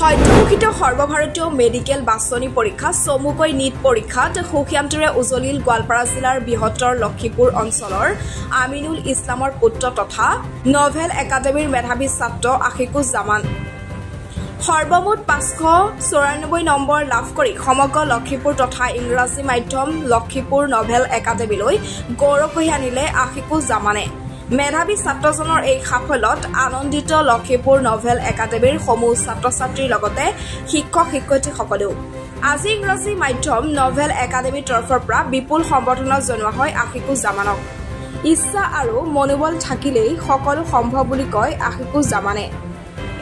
সদ্যঘোষিত সৰ্বভাৰতীয় মেডিকেল বাছনি পৰীক্ষা চমুকৈ নীট পৰীক্ষাত সুখিয়ান্তৰে উজলিল গোৱালপাৰা জিলাৰ বৃহত্তৰ লক্ষীপুৰ অঞ্চলৰ আমিনুল ইছলামৰ পুত্ৰ তথা নভেল একাডেমীৰ মেধাৱী ছাত্ৰ আশিকুজ্জামান সৰ্বমুঠ 594 নম্বৰ লাভ কৰি সমগ্ৰ লক্ষীপুৰ তথা ইংৰাজী মাধ্যম লক্ষীপুৰ নভেল একাডেমীলৈ গৌৰৱ কঢ়িয়াই আনিলে আশিকুজ্জামানে মেধাৱী ছাত্ৰজনৰ এই সাফল্যত আনন্দিত লক্ষীপুৰ নভেল একাডেমীৰ সমূহ ছাত্ৰ-ছাত্ৰীৰ লগতে শিক্ষক শিক্ষয়িত্ৰীসকলেও আজি ইংৰাজী মাধ্যম নভেল একাডেমীৰ তৰফৰ পৰা বিপুল সম্বৰ্ধনা জনোৱা হয় আশিকুজ্জামানক ইচ্ছা আৰু মনোবল থাকিলেই সকলো সম্ভৱ বুলি কয় আশিকুজ্জামানে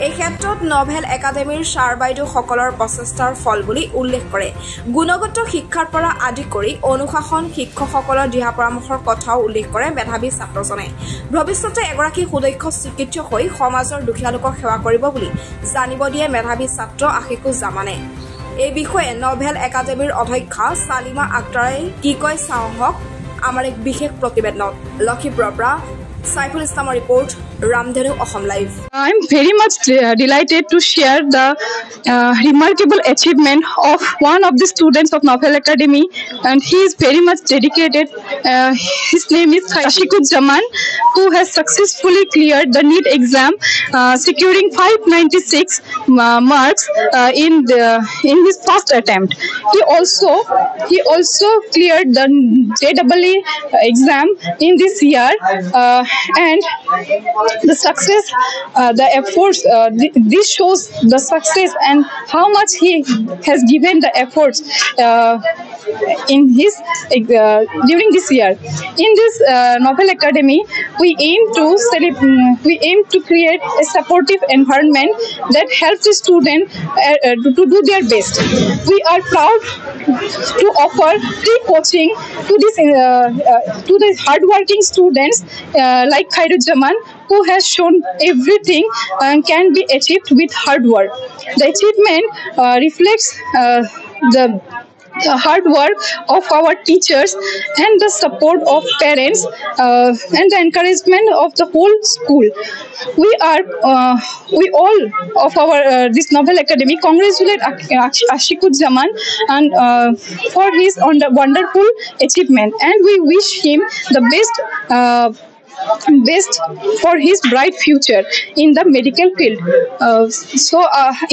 এই ক্ষেত্ৰত নভেল একাডেমীৰ ছাৰ বাইদেউসকলৰ প্ৰচেষ্টাৰ ফল বুলি উল্লেখ কৰে গুণগত শিক্ষাৰ পৰা আদি কৰি অনুশাসন শিক্ষকসকলৰ দিহা পৰামৰ্শৰ কথাও উল্লেখ কৰে মেধাৱী ছাত্ৰজনে ভৱিষ্যতে এগৰাকী সুদক্ষ চিকিৎসক হৈ সমাজৰ দুখীয়া লোকক সেৱা কৰিব বুলি জানিব দিয়ে মেধাৱী ছাত্ৰ আশিকুজ্জামানে এই বিষয়ে নভেল একাডেমীৰ অধ্যক্ষা সালিমা আক্তাৰে কি কয় চাওঁহক আমাৰ এক বিশেষ প্ৰতিবেদনত লক্ষীপুৰৰ পৰা Saiful Islam's report, Ramdhenu Assam Live. I'm very much delighted to share the remarkable achievement of one of the students of Novel Academy, and he is very much dedicated. His name is Aşikuজ্জামান, who has successfully cleared the NEET exam, securing 596 marks in his first attempt. He also cleared the JEE exam in this year. And the success, the efforts, this shows the success and how much he has given the efforts in his during this year. In this Novel Academy, we aim to create a supportive environment that helps the student to do their best. We are proud to offer free coaching to the hardworking students like Khairuজ্জামান, who has shown everything can be achieved with hard work. The achievement reflects the hard work of our teachers and the support of parents and the encouragement of the whole school. We all of our this Novel Academy congratulate Aşikuজ্জামান and for his wonderful achievement, and we wish him the best for his bright future in the medical field.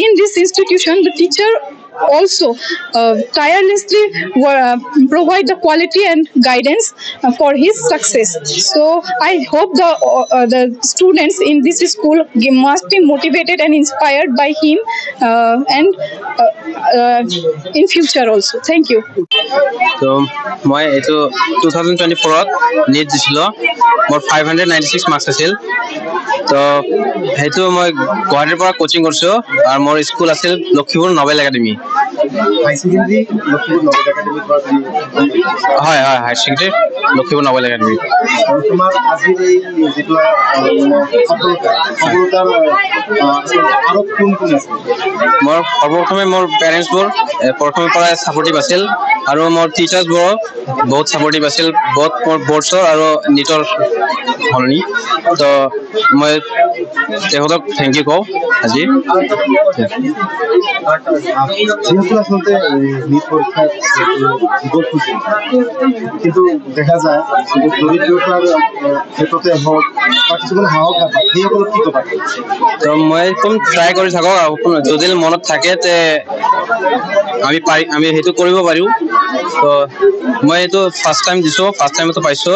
In this institution, the teacher also tirelessly provide the quality and guidance for his success. So I hope the students in this school must be motivated and inspired by him and in future also. Thank you. So মই এটো 2024 ত NEET দিছিলো মোৰ 596 marks আছিল তো হেতু মই গুৱাহাটীৰ পৰা কোচিং কৰিছো আৰু মোৰ স্কুল আছিল লক্ষীপুৰ নভেল একাডেমী হাই সেকেন্ডাৰি লক্ষীপুৰ নভেল একাডেমি তোমাৰ আজি এই যেটা সফলতাৰ আৰো কোন কোন আছে মোৰ সৰ্বপ্ৰথমে মোৰ পেৰেন্টছ বোৰ প্ৰথমে পৰা সাপোৰ্টিভ আছিল আৰু মোৰ টিচাৰ্ছ বোৰ বহুত সাপোৰ্টিভ আছিল বহুত মোৰ বৰ্ডছৰ আৰু নিটৰ হলনি তো মই তেখেতক থেংক ইউ কওঁ আজি আসলে নিট পরীক্ষা কিন্তু দেখা যায় দরিদ্রতার ক্ষেত্রতে হোক বা কিছুমান হাওক সেইসকল কি কথা তো মই কম ট্রাই কৰি থাকক যদি মনত থাকে তে আমি হেতু কৰিব পাৰো তো মই এটো ফাৰ্স্ট টাইম দিছো ফাৰ্স্ট টাইম তো পাইছো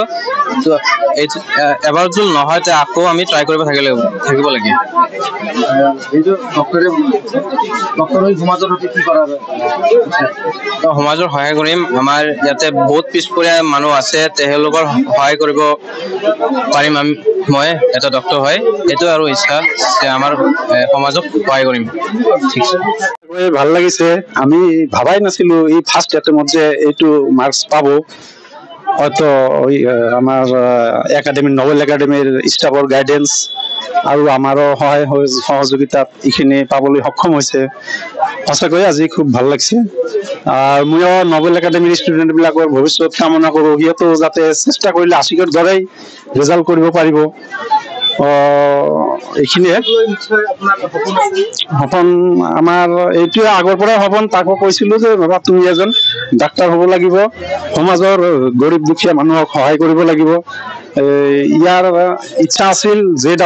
তো এবাৰ যদি নহয় তে আকৌ আমি ট্ৰাই কৰিব থাকিব লাগে এই যে ডক্টৰ সমাজৰ কি কৰাৰ তো সমাজৰ সহায় কৰিম আমাৰ ইয়াতে বহুত পিছপৰীয়া মানুহ আছে তেওঁলোকৰ সহায় কৰিব পাৰিম মই এটা ডক্টৰ হয় এটো আৰু ইচ্ছা যে আমাৰ সমাজক সহায় কৰিম ঠিক আছে ভাল লাগিছে আমি ভাবাই নাছিলো এই ফার্স্ট অ্যাটেম্পট যে এইটো মার্কস পাবো হয়তো আমার একাডেমির নভেল একাডেমির স্টাফৰ গাইডেন্স আৰু আমাৰো সহায় সহযোগিতাত এইখিনি পাবলৈ সক্ষম হৈছে সঁচাকৈ আজি খুব ভাল লাগিছে আৰু মই নভেল একাডেমিৰ ষ্টুডেন্ট বিলাকৰ ভৱিষ্যত কামনা কৰো সিহঁতো যাতে চেষ্টা কৰিলে আশিকৰ দৰেই ৰিজাল্ট কৰিব পাৰিব এইখিনিয়ে সপোন আমাৰ এইটোৱে আগৰ পৰা সপোন। তাকো কৈছিলো যে বাবা তুমি এজন ডাক্তৰ হ'ব লাগিব, সমাজৰ গৰীব দুখীয়া মানুহক সহায় কৰিব লাগিব। ইয়াৰ ইচ্ছা আছিল JEEত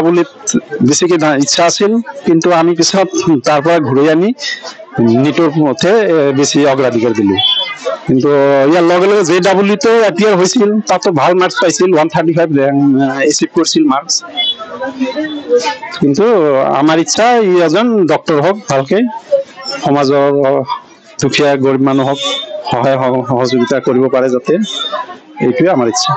বেছিকৈ ইচ্ছা আছিল, কিন্তু আমি পিছত তাৰ পৰা ঘূৰাই আনি নিটৰ মতে বেছি অগ্ৰাধিকাৰ দিলো। কিন্তু ইয়াৰ লগে লগে JEEতো এপিয়াৰ হৈছিল, তাতো ভাল মাৰ্কছ পাইছিল, 135 ৰেংক এচিভ কৰিছিল মাৰ্কছ। কিন্তু আমাৰ ইচ্ছা ই এজন ডক্তৰ হওক, ভালকে সমাজৰ দুখীয়া গৰীব মানুহক সহায় সহযোগিতা কৰিব পাৰে যাতে, এইটোৱে আমাৰ ইচ্ছা।